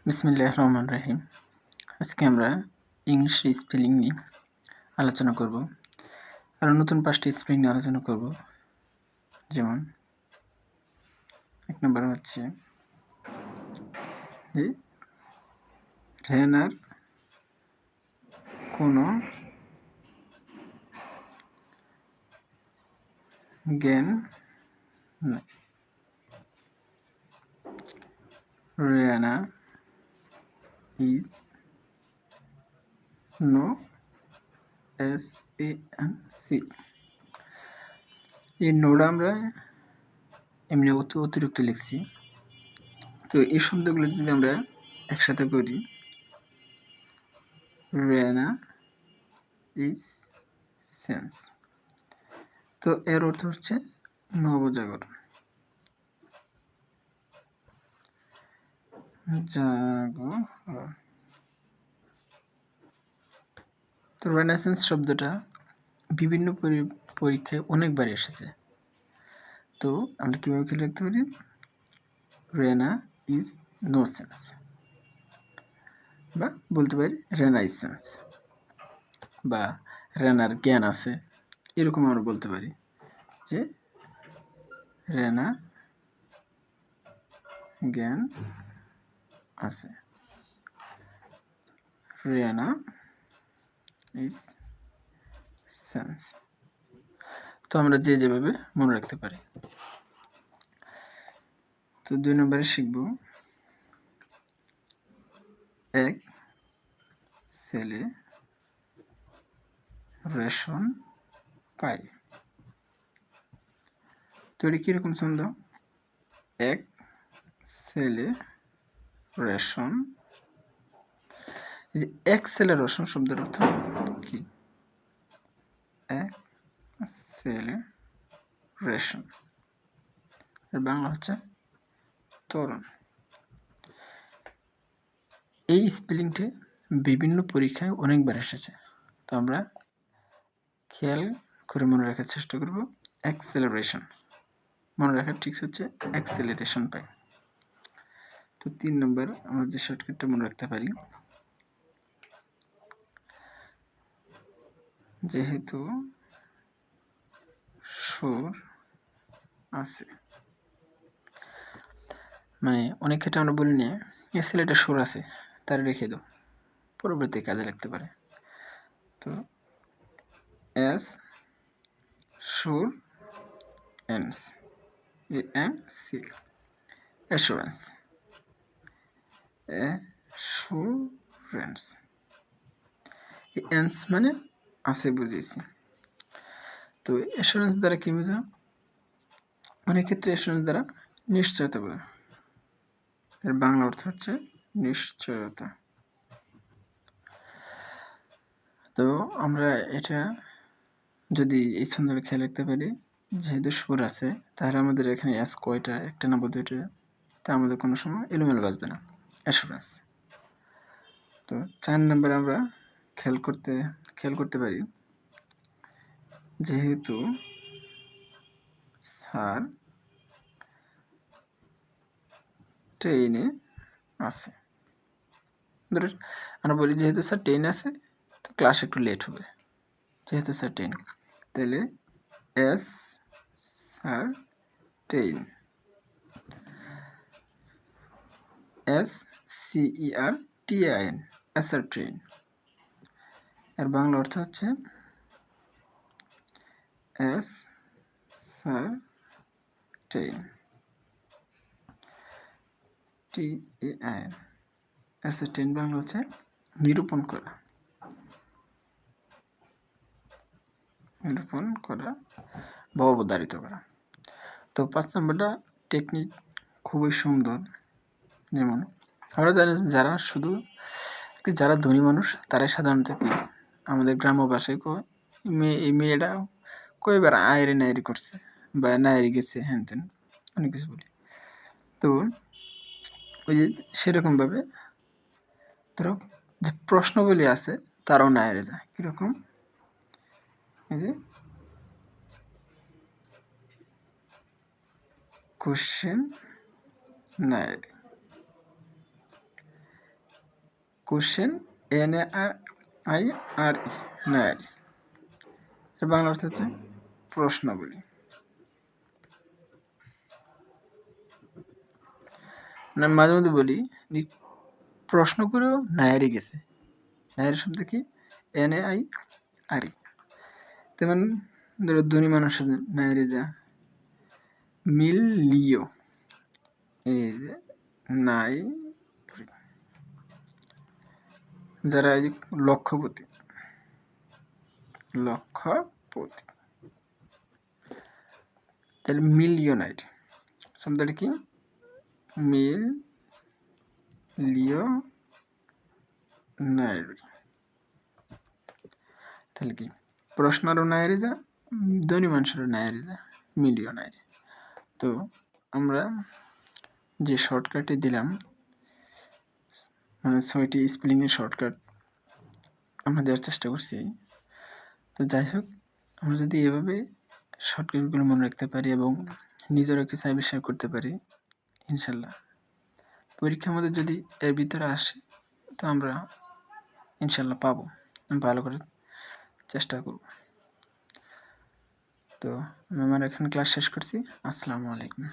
বিসমিল্লাহির রহমানির রহিম। আজকে আমরা ইংলিশ স্পেলিং নিয়ে আলোচনা করব। আরও নতুন 5টি স্পেলিং নিয়ে আলোচনা করব। যেমন 1 নম্বর হচ্ছে যে রেনার কোনো জ্ঞান নাই। রেনা ইজ নো SANC। এই নোটা আমরা এমনি অতিরিক্ত লিখছি। তো এই শব্দগুলো যদি আমরা একসাথে করি, রেনা ইজ সেন্স, তো এর অর্থ হচ্ছে নবজাগরণ। তো রেনেসান্স শব্দটা বিভিন্ন পরীক্ষায় অনেকবার এসেছে। তো আমরা কীভাবে খেলে রাখতে পারি? রেনা ইজ নো সেন্স, বা বলতে পারি রেনাইসেন্স, বা রেনার জ্ঞান আছে, এরকম আমরা বলতে পারি যে রেনা জ্ঞান আছে, রেনা ইজ সেন্স। তো আমরা যেভাবে মনে রাখতে পারি। তো 2 নম্বরে শিখব, এক ছেলে রেশন পায়। তো এটা কীরকম ছন্দ? এক ছেলে রেশন, এই যে এক ছেলে রেশন শব্দের অর্থ কি? এক ছেলে রেশন, এর বাংলা হচ্ছে তরুণ। এই স্পেলিংটি বিভিন্ন পরীক্ষায় অনেকবার এসেছে। তো আমরা খেয়াল করে মনে রাখার চেষ্টা করব। অ্যাক্সেলারেশন মনে রাখার ট্রিক্স হচ্ছে অ্যাক্সেলারেশন পাই। তো 3 নম্বর আমরা যে শর্টকাটটা মনে রাখতে পারি, যেহেতু সুর আছে, মানে অনেক ক্ষেত্রে আমরা বলি না এ ছেলেটা সুর আছে, তার রেখে দাও, পরবর্তী কাজে লাগতে পারে। তো এস সুর এন্স, ANC, অ্যাসুরেন্স, অ্যাসুরেন্স। এন্স মানে আছে বুঝিয়েছি। তো অ্যাসুরেন্স দ্বারা কি বোঝা? অনেক ক্ষেত্রে অ্যাসুরেন্স দ্বারা নিশ্চয়তা বোঝা, এর বাংলা অর্থ হচ্ছে নিশ্চয়তা। তো আমরা এটা যদি এই ছন্দটা খেয়াল রাখতে পারি, যেহেতু সুর আছে, তাহলে আমাদের এখানে এস কয়টা, একটা না দুইটা, তা আমাদের কোনো সময় এলোমেলো বাজবে না। অ্যাসুরেন্স। তো 4 নম্বরে আমরা খেয়াল করতে পারি, যেহেতু স্যার ট্রেনে আছে। ধরো আমরা বলি যেহেতু স্যার ট্রেনে আছে, তো ক্লাস একটু লেট হবে। যেহেতু স্যার ট্রেন, তাহলে S sir train, SCERTAIN, sir train. এর বাংলা অর্থ হচ্ছে S sir train, TAIN, sir train Bangla হচ্ছে নিরূপণ করা, নিরূপণ করা বা অবধারিত করা। তো 5 নম্বরটা টেকনিক খুবই সুন্দর। যেমন আমরা জানি যারা ধনী মানুষ, তারাই সাধারণত কি আমাদের গ্রাম্য ভাষায় কয় এই মেয়েটা কয়বার আয়রে নায়রি করছে বা নায়রি গেছে, হ্যান তেন অনেক কিছু বলি। তো ওই যে সেরকমভাবে ধরো যে প্রশ্নগুলি আছে, তারাও নায়রে যায়। কীরকম? এই যে কোশ্চেন নায়রি, কোশ্চেন NAIRE নায়ারি, এর বাংলা অর্থ হচ্ছে প্রশ্নাবলী। মানে মাঝে মধ্যে বলি প্রশ্ন করেও নায়ারি গেছে। নায়ারি শব্দ কি? NAIRE। তেমন ধরো ধনী মানুষের নায়ারি যা মিলিও, এই যে নাই, যারা এই লক্ষপতি, তাহলে মিলিয়নাইট শব্দটা কি? মিলিয়নাইট। তাহলে কি প্রশ্নেরও নায়ারি যা, ধনী মানুষেরও নায়ারি যা, মিলিয়নাইট। তো আমরা যে শর্টকাটে দিলাম, মানে 6টি স্পেলিংয়ের শর্টকাট আমরা দেওয়ার চেষ্টা করছি। তো যাই হোক, আমরা যদি এভাবে শর্টকাটগুলো মনে রাখতে পারি এবং নিজেরা কিছু আবিষ্কার করতে পারি, ইনশাল্লাহ পরীক্ষার মধ্যে যদি এর ভিতরে আসে তো আমরা ইনশাল্লাহ পাবো, ভালো করে চেষ্টা করব। তো আমার এখন ক্লাস শেষ করছি। আসসালামু আলাইকুম।